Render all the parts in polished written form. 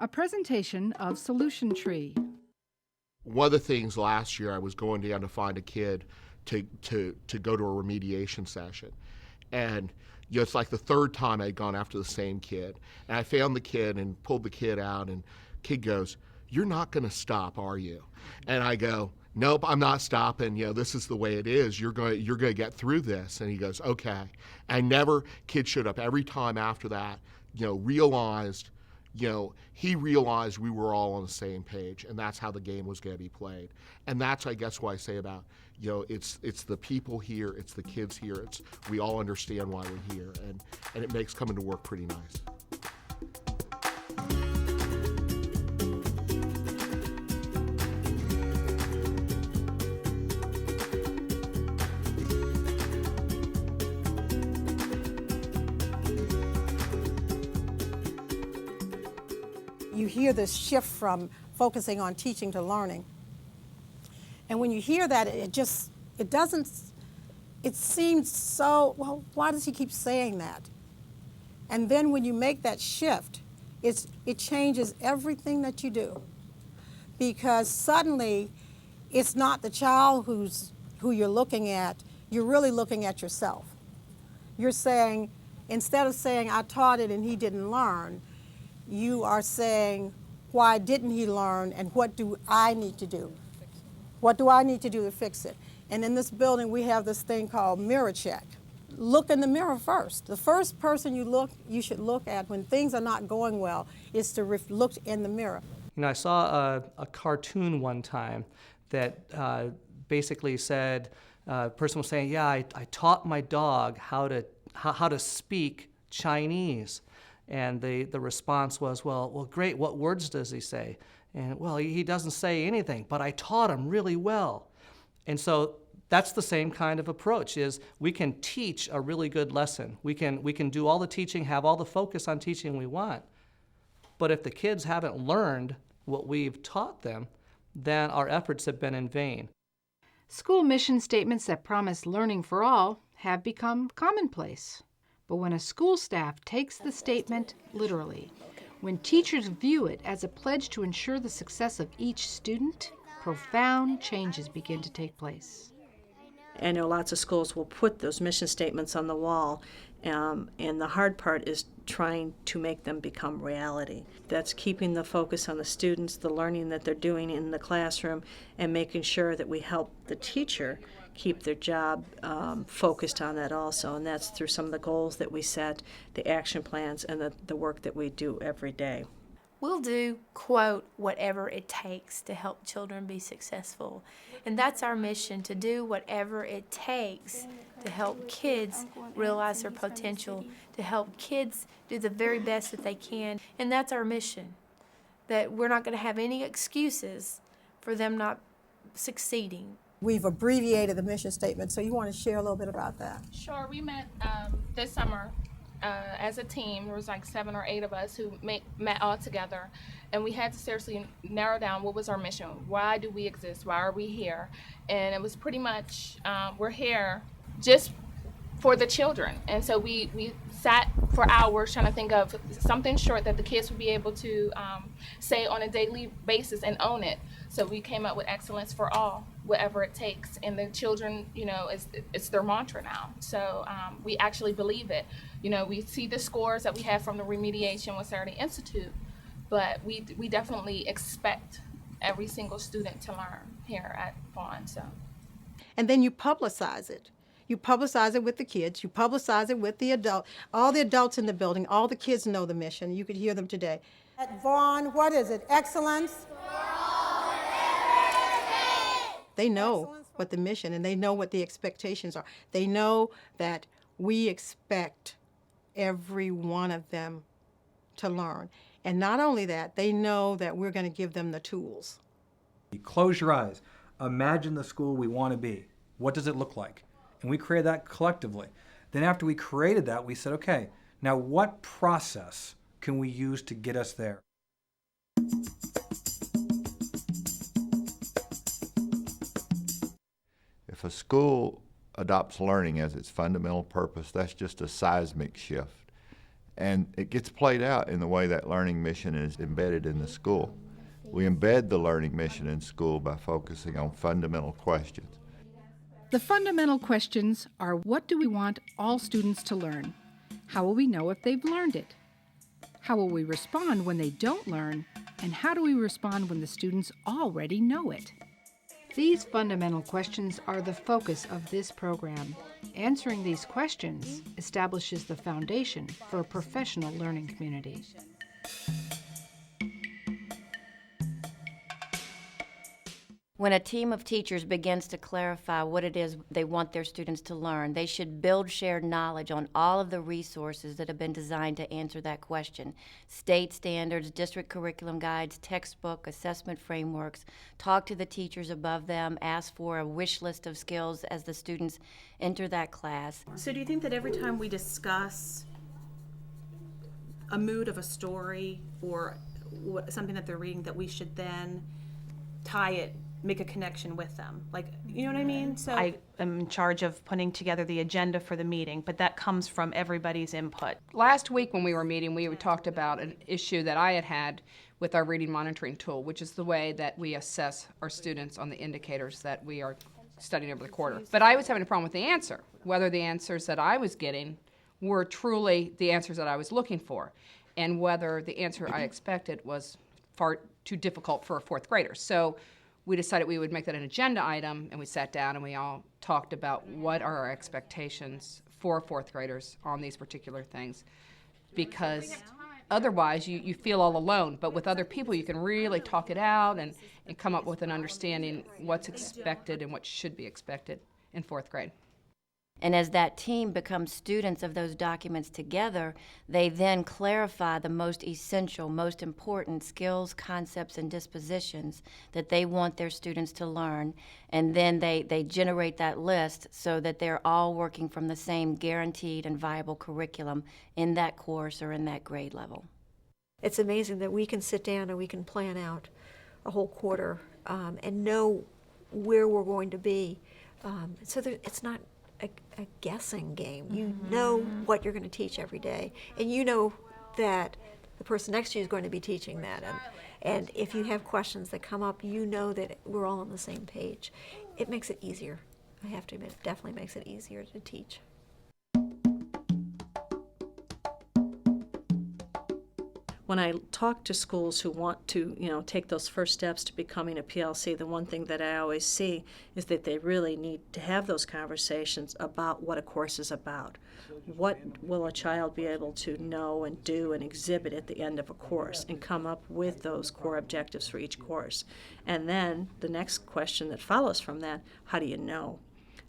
A presentation of Solution Tree. One of the things last year, I was going down to find a kid to go to a remediation session. And it's like the third time I'd gone after the same kid. And I found the kid and pulled the kid out, and kid goes, "You're not going to stop, are you?" And I go, "Nope, I'm not stopping. This is the way it is. You're going to get through this." And he goes, "Okay." And kid showed up every time after that, realized, he realized we were all on the same page, and that's how the game was going to be played. And that's, I guess, what I say about, it's the people here, it's the kids here, we all understand why we're here, and it makes coming to work pretty nice. You hear this shift from focusing on teaching to learning. And when you hear that, it seems so, well, why does he keep saying that? And then when you make that shift, it changes everything that you do. Because suddenly, it's not the child who you're looking at, you're really looking at yourself. You're saying, instead of saying, I taught it and he didn't learn, you are saying, why didn't he learn, and what do I need to do? What do I need to do to fix it? And in this building, we have this thing called mirror check. Look in the mirror first. The first person you should look at when things are not going well is to look in the mirror. I saw a cartoon one time that basically said, a person was saying, yeah, I taught my dog how to speak Chinese. And the response was, well, great, what words does he say? And, well, he doesn't say anything, but I taught him really well. And so that's the same kind of approach, is we can teach a really good lesson. We can do all the teaching, have all the focus on teaching we want. But if the kids haven't learned what we've taught them, then our efforts have been in vain. School mission statements that promise learning for all have become commonplace. But when a school staff takes the statement literally, when teachers view it as a pledge to ensure the success of each student, profound changes begin to take place. I know lots of schools will put those mission statements on the wall, and the hard part is trying to make them become reality. That's keeping the focus on the students, the learning that they're doing in the classroom, and making sure that we help the teacher keep their job focused on that also, and that's through some of the goals that we set, the action plans, and the work that we do every day. We'll do, quote, whatever it takes to help children be successful. And that's our mission, to do whatever it takes to help kids realize their potential, to help kids do the very best that they can. And that's our mission, that we're not going to have any excuses for them not succeeding. We've abbreviated the mission statement, so you want to share a little bit about that? Sure. We met this summer as a team. There was like 7 or 8 of us who met all together, and we had to seriously narrow down what was our mission. Why do we exist? Why are we here? And it was pretty much we're here just for the children. And so we sat for hours trying to think of something short that the kids would be able to say on a daily basis and own it. So we came up with excellence for all, whatever it takes. And the children, it's their mantra now. So we actually believe it. We see the scores that we have from the remediation with Saturday Institute, but we definitely expect every single student to learn here at Vaughn. So. And then you publicize it. You publicize it with the kids. You publicize it with the adult. All the adults in the building, all the kids know the mission. You could hear them today. At Vaughn, what is it? Excellence? They know what the mission, and they know what the expectations are. They know that we expect every one of them to learn. And not only that, they know that we're going to give them the tools. Close your eyes. Imagine the school we want to be. What does it look like? And we created that collectively. Then after we created that, we said, okay, now what process can we use to get us there? If a school adopts learning as its fundamental purpose, that's just a seismic shift. And it gets played out in the way that learning mission is embedded in the school. We embed the learning mission in school by focusing on fundamental questions. The fundamental questions are, what do we want all students to learn? How will we know if they've learned it? How will we respond when they don't learn? And how do we respond when the students already know it? These fundamental questions are the focus of this program. Answering these questions establishes the foundation for a professional learning community. When a team of teachers begins to clarify what it is they want their students to learn, they should build shared knowledge on all of the resources that have been designed to answer that question. State standards, district curriculum guides, textbook, assessment frameworks. Talk to the teachers above them, ask for a wish list of skills as the students enter that class. So do you think that every time we discuss a mood of a story or something that they're reading, that we should then tie it, make a connection with them? Like, you know what I mean? So I am in charge of putting together the agenda for the meeting, but that comes from everybody's input. Last week when we were meeting, we talked about an issue that I had with our reading monitoring tool, which is the way that we assess our students on the indicators that we are studying over the quarter. But I was having a problem with the answer, whether the answers that I was getting were truly the answers that I was looking for, and whether the answer I expected was far too difficult for a fourth grader. So we decided we would make that an agenda item, and we sat down and we all talked about what are our expectations for fourth graders on these particular things, because otherwise you feel all alone. But with other people, you can really talk it out and come up with an understanding what's expected and what should be expected in fourth grade. And as that team becomes students of those documents together, they then clarify the most essential, most important skills, concepts, and dispositions that they want their students to learn. And then they generate that list so that they're all working from the same guaranteed and viable curriculum in that course or in that grade level. It's amazing that we can sit down and we can plan out a whole quarter and know where we're going to be. So it's not a guessing game. You know what you're going to teach every day, and you know that the person next to you is going to be teaching that. And if you have questions that come up, you know that we're all on the same page. It makes it easier. I have to admit, it definitely makes it easier to teach. When I talk to schools who want to, take those first steps to becoming a PLC, the one thing that I always see is that they really need to have those conversations about what a course is about. What will a child be able to know and do and exhibit at the end of a course, and come up with those core objectives for each course. And then the next question that follows from that, how do you know?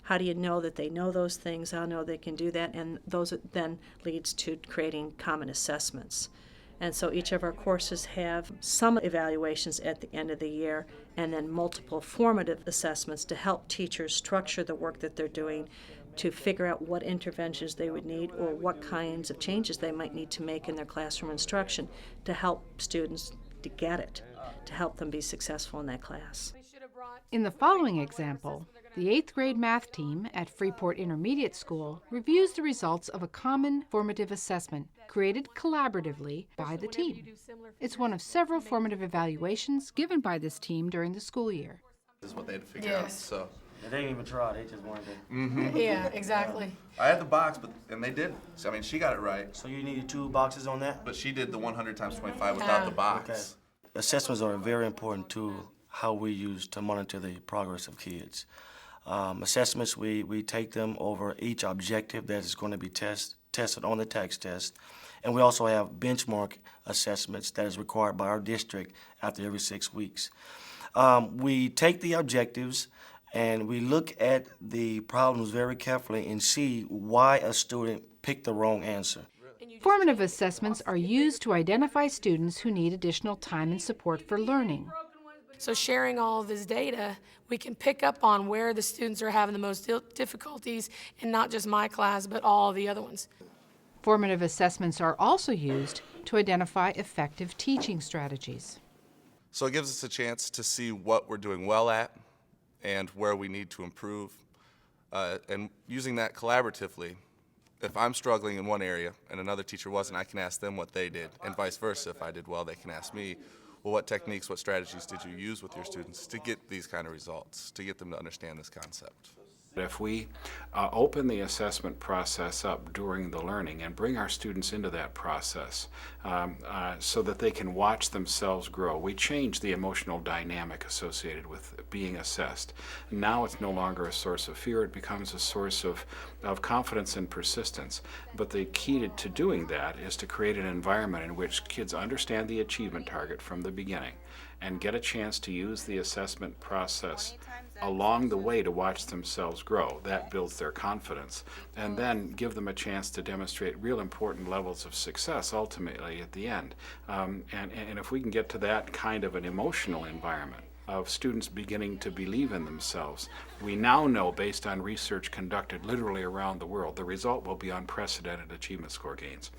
How do you know that they know those things? How know they can do that? And those then leads to creating common assessments. And so each of our courses have some evaluations at the end of the year, and then multiple formative assessments to help teachers structure the work that they're doing, to figure out what interventions they would need or what kinds of changes they might need to make in their classroom instruction to help students to get it, to help them be successful in that class. In the following example, the 8th grade math team at Freeport Intermediate School reviews the results of a common formative assessment created collaboratively by the team. It's one of several formative evaluations given by this team during the school year. This is what they had to figure out. So they didn't even try; they just wanted to. Yeah, exactly. I had the box, and they didn't. So, I mean, she got it right. So you needed 2 boxes on that? But she did the 100 times 25 without the box. Okay. Assessments are a very important tool how we use to monitor the progress of kids. Assessments, we take them over each objective that is going to be tested on the TAKS test. And we also have benchmark assessments that is required by our district after every 6 weeks. We take the objectives and we look at the problems very carefully and see why a student picked the wrong answer. Formative assessments are used to identify students who need additional time and support for learning. So sharing all of this data, we can pick up on where the students are having the most difficulties in not just my class, but all the other ones. Formative assessments are also used to identify effective teaching strategies. So it gives us a chance to see what we're doing well at and where we need to improve. And using that collaboratively, if I'm struggling in one area and another teacher wasn't, I can ask them what they did, and vice versa. If I did well, they can ask me, well, what techniques, what strategies did you use with your students to get these kind of results, to get them to understand this concept? If we open the assessment process up during the learning and bring our students into that process so that they can watch themselves grow, we change the emotional dynamic associated with being assessed. Now it's no longer a source of fear, it becomes a source of confidence and persistence. But the key to doing that is to create an environment in which kids understand the achievement target from the beginning and get a chance to use the assessment process along the way to watch themselves grow. That builds their confidence, and then give them a chance to demonstrate real important levels of success ultimately at the end. And if we can get to that kind of an emotional environment of students beginning to believe in themselves, we now know, based on research conducted literally around the world, the result will be unprecedented achievement score gains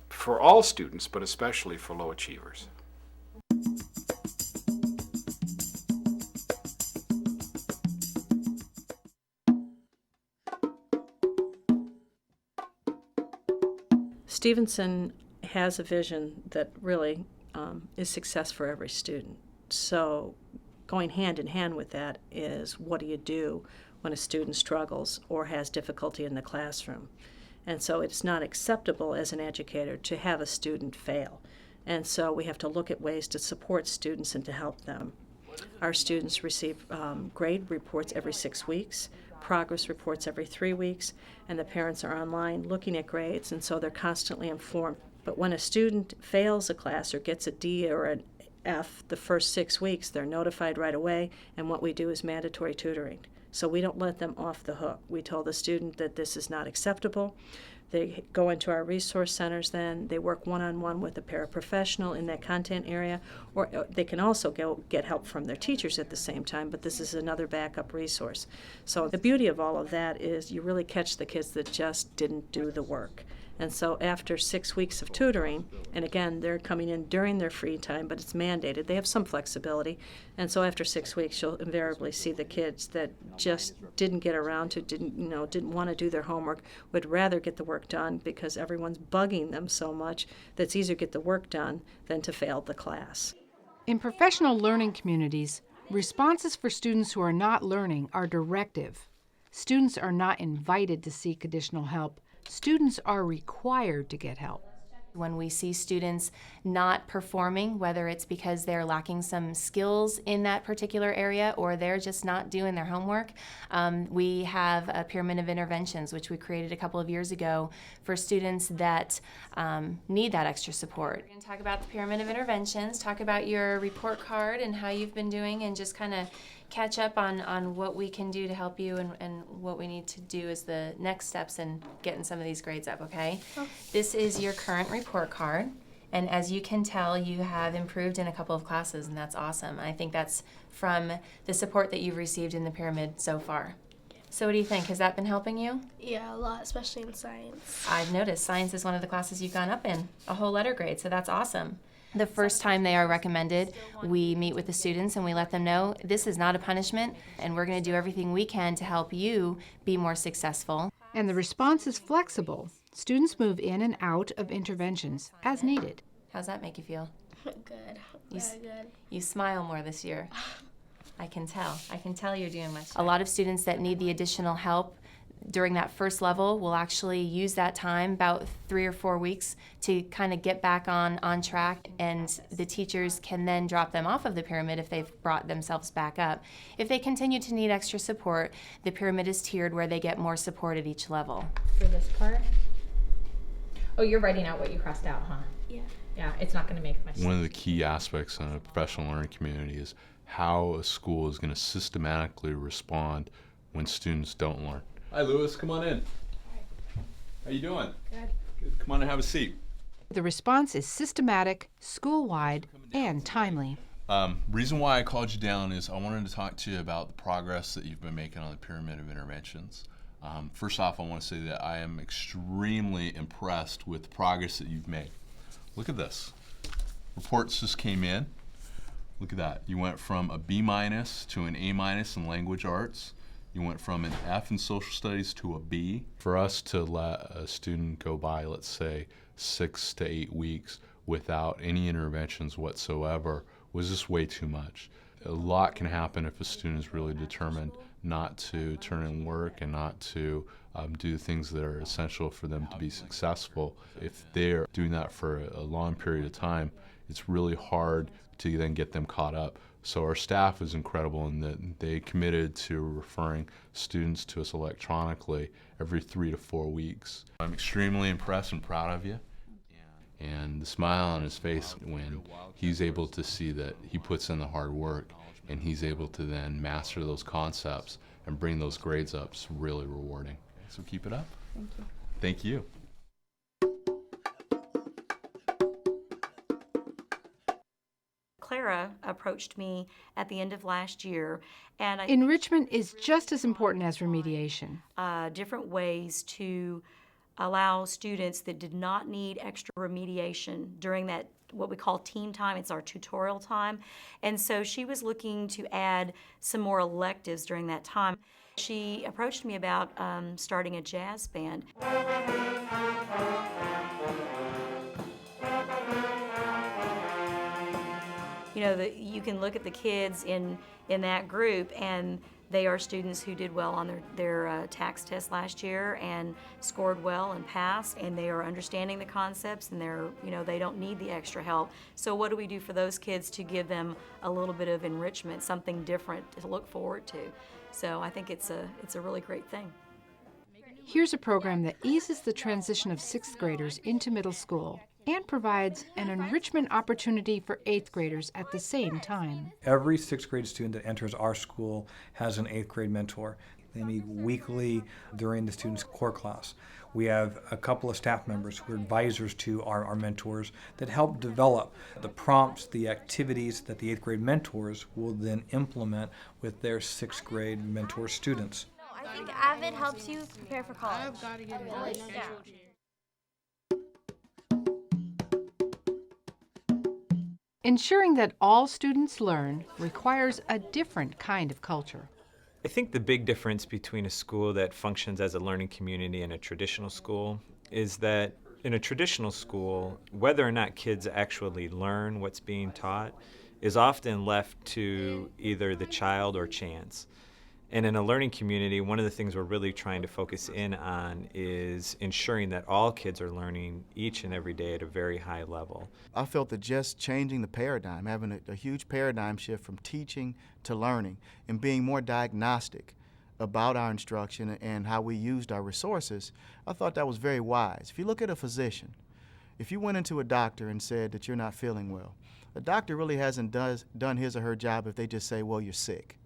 for all students, but especially for low achievers. Stevenson has a vision that really is success for every student. So going hand in hand with that is, what do you do when a student struggles or has difficulty in the classroom? And so it's not acceptable as an educator to have a student fail. And so we have to look at ways to support students and to help them. Our students receive grade reports every 6 weeks, progress reports every 3 weeks, and the parents are online looking at grades, and so they're constantly informed. But when a student fails a class or gets a D or an F the first 6 weeks, they're notified right away, and what we do is mandatory tutoring. So we don't let them off the hook. We told the student that this is not acceptable. They go into our resource centers then. They work one-on-one with a paraprofessional in that content area, or they can also go get help from their teachers at the same time, but this is another backup resource. So the beauty of all of that is you really catch the kids that just didn't do the work. And so after 6 weeks of tutoring, and again, they're coming in during their free time, but it's mandated. They have some flexibility. And so after 6 weeks, you'll invariably see the kids that just didn't get around to, didn't want to do their homework, would rather get the work done because everyone's bugging them so much that it's easier to get the work done than to fail the class. In professional learning communities, responses for students who are not learning are directive. Students are not invited to seek additional help. Students are required to get help. When we see students not performing, whether it's because they're lacking some skills in that particular area or they're just not doing their homework, we have a pyramid of interventions, which we created a couple of years ago for students that need that extra support. We're going to talk about the pyramid of interventions, talk about your report card and how you've been doing, and just kind of catch up on what we can do to help you and what we need to do as the next steps in getting some of these grades up, okay? This is your current report card, and as you can tell, you have improved in a couple of classes, and that's awesome. I think that's from the support that you've received in the pyramid so far. So what do you think? Has that been helping you? Yeah, a lot, especially in science. I've noticed science is one of the classes you've gone up in, a whole letter grade, so that's awesome. The first time they are recommended, we meet with the students and we let them know this is not a punishment and we're going to do everything we can to help you be more successful. And the response is flexible. Students move in and out of interventions as needed. How's that make you feel? Good. Very good. You smile more this year. I can tell. I can tell you're doing much better. A lot of students that need the additional help during that first level will actually use that time, about 3 or 4 weeks, to kind of get back on track, and the teachers can then drop them off of the pyramid if they've brought themselves back up. If they continue to need extra support, the pyramid is tiered where they get more support at each level. For this part? Oh, you're writing out what you crossed out, huh? Yeah. Yeah, it's not going to make much sense. One of the key aspects in a professional learning community is how a school is going to systematically respond when students don't learn. Hi, Lewis. Come on in. How you doing? Good. Come on and have a seat. The response is systematic, school-wide, and timely. Reason why I called you down is I wanted to talk to you about the progress that you've been making on the pyramid of interventions. First off, I want to say that I am extremely impressed with the progress that you've made. Look at this. Reports just came in. Look at that. You went from a B- to an A- in language arts, You went from an F in social studies to a B. For us to let a student go by, let's say, 6 to 8 weeks without any interventions whatsoever was just way too much. A lot can happen if a student is really determined not to turn in work and not to do things that are essential for them to be successful. If they're doing that for a long period of time, it's really hard to then get them caught up. So our staff is incredible in that they committed to referring students to us electronically every 3 to 4 weeks. I'm extremely impressed and proud of you. And the smile on his face when he's able to see that he puts in the hard work and he's able to then master those concepts and bring those grades up is really rewarding. So keep it up. Thank you. Thank you. Clara approached me at the end of last year, and Enrichment is just as important as remediation. different ways to allow students that did not need extra remediation during that what we call team time. It's our tutorial time. And so she was looking to add some more electives during that time. She approached me about starting a jazz band. You know, you can look at the kids in that group, and they are students who did well on their tax test last year and scored well and passed, and they are understanding the concepts, and they don't need the extra help. So what do we do for those kids to give them a little bit of enrichment, something different to look forward to? So I think it's a really great thing. Here's a program that eases the transition of 6th graders into middle school and provides an enrichment opportunity for 8th graders at the same time. Every 6th grade student that enters our school has an 8th grade mentor. They meet weekly during the student's core class. We have a couple of staff members who are advisors to our mentors that help develop the prompts, the activities that the 8th grade mentors will then implement with their 6th grade mentor students. I think Avid helps you prepare for college. I've got to get it. Yeah. Ensuring that all students learn requires a different kind of culture. I think the big difference between a school that functions as a learning community and a traditional school is that in a traditional school, whether or not kids actually learn what's being taught is often left to either the child or chance. And in a learning community, one of the things we're really trying to focus in on is ensuring that all kids are learning each and every day at a very high level. I felt that just changing the paradigm, having a huge paradigm shift from teaching to learning and being more diagnostic about our instruction and how we used our resources, I thought that was very wise. If you look at a physician, if you went into a doctor and said that you're not feeling well, the doctor really hasn't done his or her job if they just say, well, you're sick.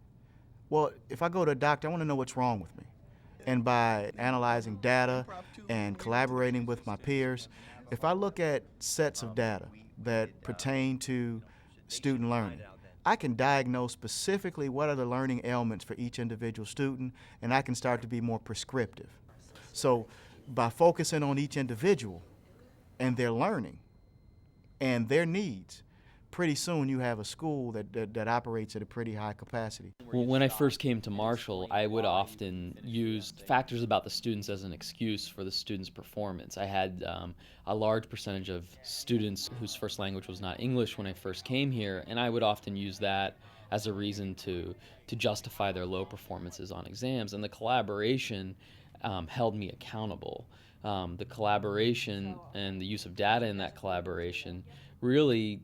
Well, if I go to a doctor, I want to know what's wrong with me. And by analyzing data and collaborating with my peers, if I look at sets of data that pertain to student learning, I can diagnose specifically what are the learning ailments for each individual student, and I can start to be more prescriptive. So by focusing on each individual and their learning and their needs, pretty soon you have a school that operates at a pretty high capacity. Well, when I first came to Marshall, I would often use factors about the students as an excuse for the students' performance. I had a large percentage of students whose first language was not English when I first came here, and I would often use that as a reason to justify their low performances on exams, and the collaboration held me accountable. The collaboration and the use of data in that collaboration really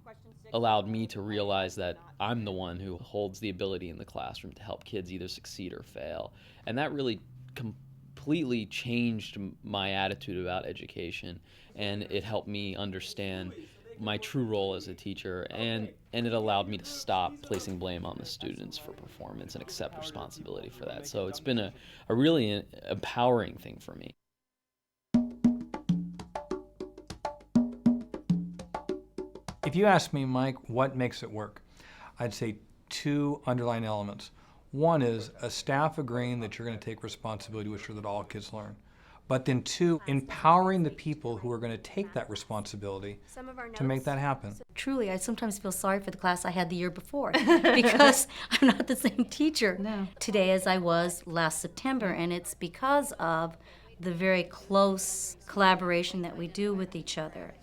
allowed me to realize that I'm the one who holds the ability in the classroom to help kids either succeed or fail. And that really completely changed my attitude about education, and it helped me understand my true role as a teacher, and it allowed me to stop placing blame on the students for performance and accept responsibility for that. So it's been a really empowering thing for me. If you ask me, Mike, what makes it work, I'd say 2 underlying elements. One is a staff agreeing that you're going to take responsibility to ensure that all kids learn. but then two, empowering the people who are going to take that responsibility to make that happen. Truly, I sometimes feel sorry for the class I had the year before because I'm not the same teacher today as I was last September, and it's because of the very close collaboration that we do with each other.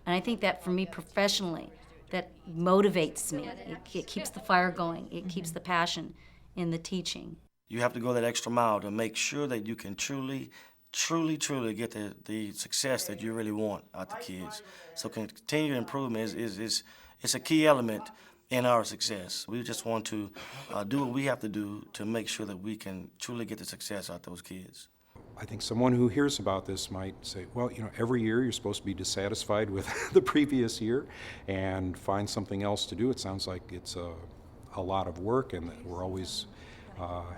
And I think that for me professionally, that motivates me. It keeps the fire going. It keeps the passion in the teaching. You have to go that extra mile to make sure that you can truly get the success that you really want out the kids. So continued improvement is a key element in our success. We just want to do what we have to do to make sure that we can truly get the success out those kids. I think someone who hears about this might say, well, every year you're supposed to be dissatisfied with the previous year and find something else to do. It sounds like it's a lot of work and that we're always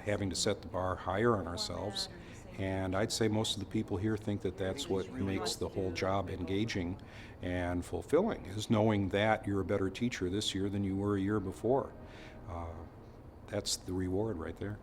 having to set the bar higher on ourselves. And I'd say most of the people here think that that's what makes the whole job engaging and fulfilling, is knowing that you're a better teacher this year than you were a year before. That's the reward right there.